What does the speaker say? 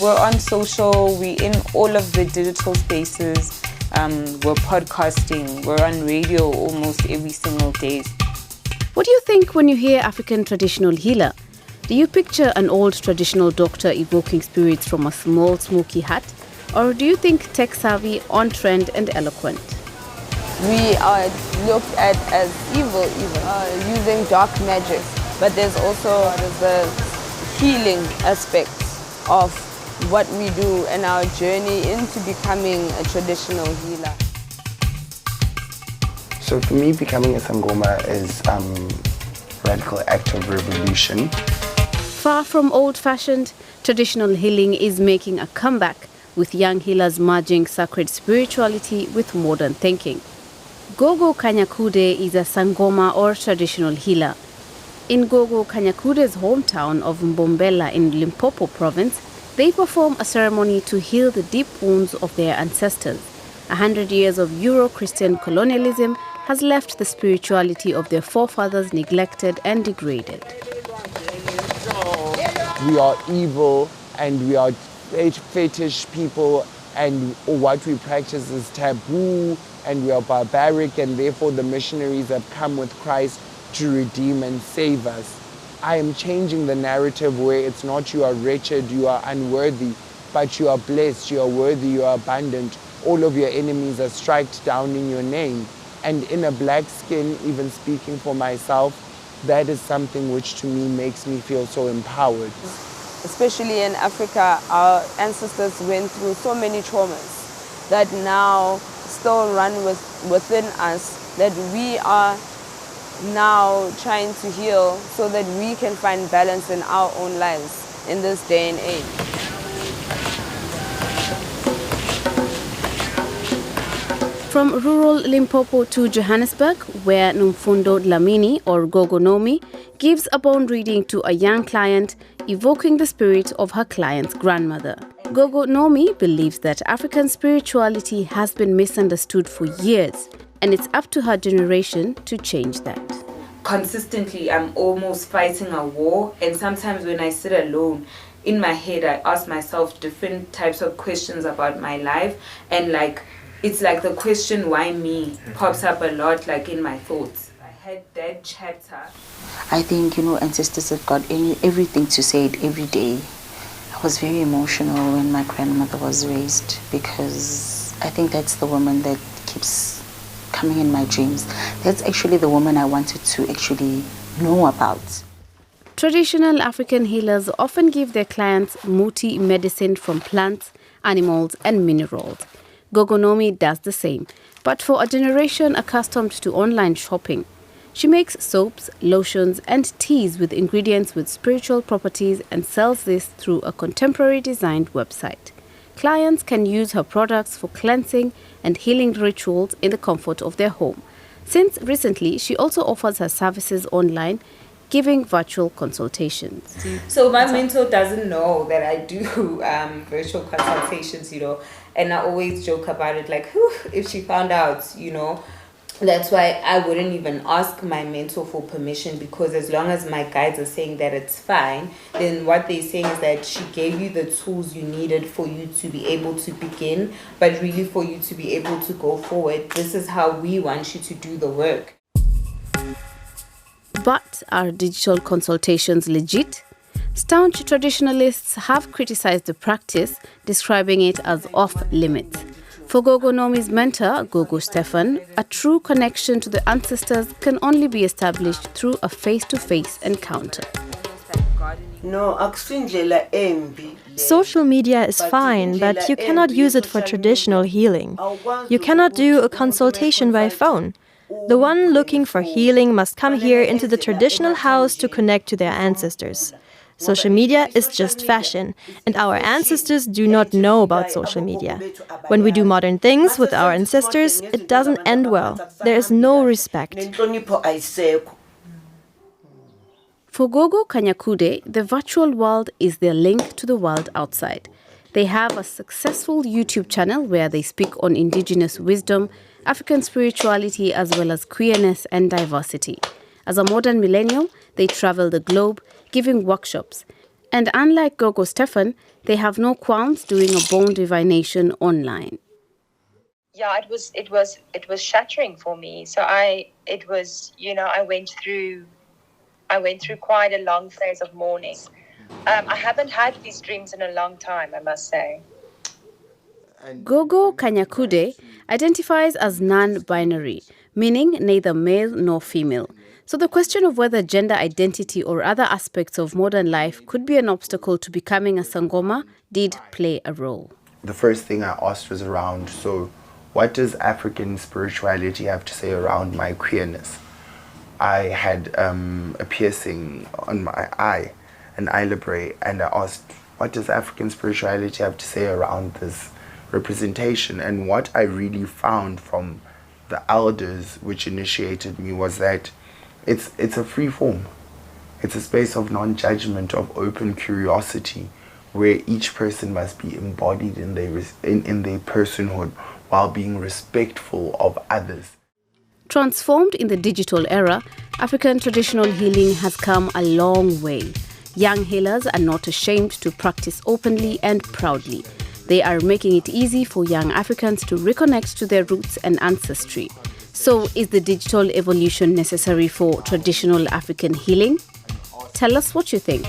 We're on social, we're in all of the digital spaces, we're podcasting, we're on radio almost every single day. What do you think when you hear African traditional healer? Do you picture an old traditional doctor evoking spirits from a small smoky hut? Or do you think tech-savvy, on-trend and eloquent? We are looked at as evil even, using dark magic. But there's also the healing aspect of what we do and our journey into becoming a traditional healer. So for me, becoming a sangoma is a radical act of revolution. Far from old-fashioned, traditional healing is making a comeback, with young healers merging sacred spirituality with modern thinking. Gogo Kanyakude is a sangoma or traditional healer. In Gogo Kanyakude's hometown of Mbombela in Limpopo province, they perform a ceremony to heal the deep wounds of their ancestors. 100 years of Euro-Christian colonialism has left the spirituality of their forefathers neglected and degraded. We are evil and we are fetish people, and what we practice is taboo, and we are barbaric, and therefore the missionaries have come with Christ to redeem and save us. I am changing the narrative where it's not you are wretched, you are unworthy, but you are blessed, you are worthy, you are abundant. All of your enemies are striked down in your name. And in a black skin, even speaking for myself, that is something which to me makes me feel so empowered. Especially in Africa, our ancestors went through so many traumas that now still run within us, that we are now trying to heal so that we can find balance in our own lives in this day and age. From rural Limpopo to Johannesburg, where Nomfundo Dlamini or Gogo Nomi gives a bone reading to a young client, evoking the spirit of her client's grandmother. Gogo Nomi believes that African spirituality has been misunderstood for years, and it's up to her generation to change that. Consistently, I'm almost fighting a war, and sometimes when I sit alone, in my head, I ask myself different types of questions about my life, and it's like the question, why me, pops up a lot in my thoughts. I had that chapter. I think, ancestors have got everything to say it every day. I was very emotional when my grandmother was raised, because I think that's the woman that keeps coming in my dreams. That's actually the woman I wanted to actually know about. Traditional African healers often give their clients muti medicine from plants, animals and minerals. Gogo Nomi does the same, but for a generation accustomed to online shopping. She makes soaps, lotions and teas with ingredients with spiritual properties and sells this through a contemporary designed website. Clients can use her products for cleansing and healing rituals in the comfort of their home. Since recently, she also offers her services online, giving virtual consultations. So my mentor doesn't know that I do virtual consultations, and I always joke about it, if she found out, That's why I wouldn't even ask my mentor for permission, because as long as my guides are saying that it's fine, then what they're saying is that she gave you the tools you needed for you to be able to begin, but really for you to be able to go forward. This is how we want you to do the work. But are digital consultations legit? Staunch traditionalists have criticized the practice, describing it as off-limits. For Gogo Nomi's mentor, Gogo Stefan, a true connection to the ancestors can only be established through a face-to-face encounter. Social media is fine, but you cannot use it for traditional healing. You cannot do a consultation by phone. The one looking for healing must come here into the traditional house to connect to their ancestors. Social media is just fashion, and our ancestors do not know about social media. When we do modern things with our ancestors, it doesn't end well. There is no respect. For Gogo Kanyakude, the virtual world is their link to the world outside. They have a successful YouTube channel where they speak on indigenous wisdom, African spirituality, as well as queerness and diversity. As a modern millennial, they travel the globe, giving workshops. And unlike Gogo Stefan, they have no qualms doing a bone divination online. Yeah, it was shattering for me. So I went through quite a long phase of mourning. I haven't had these dreams in a long time, I must say. Gogo Kanyakude identifies as non-binary, meaning neither male nor female. So the question of whether gender identity or other aspects of modern life could be an obstacle to becoming a sangoma did play a role. The first thing I asked was around, so what does African spirituality have to say around my queerness? I had a piercing on my eye, an eye labrae, and I asked, what does African spirituality have to say around this representation? And what I really found from the elders which initiated me was that it's a free form. It's a space of non-judgment, of open curiosity, where each person must be embodied in their personhood while being respectful of others. Transformed in the digital era, African traditional healing has come a long way. Young healers are not ashamed to practice openly and proudly. They are making it easy for young Africans to reconnect to their roots and ancestry. So, is the digital evolution necessary for traditional African healing? Tell us what you think.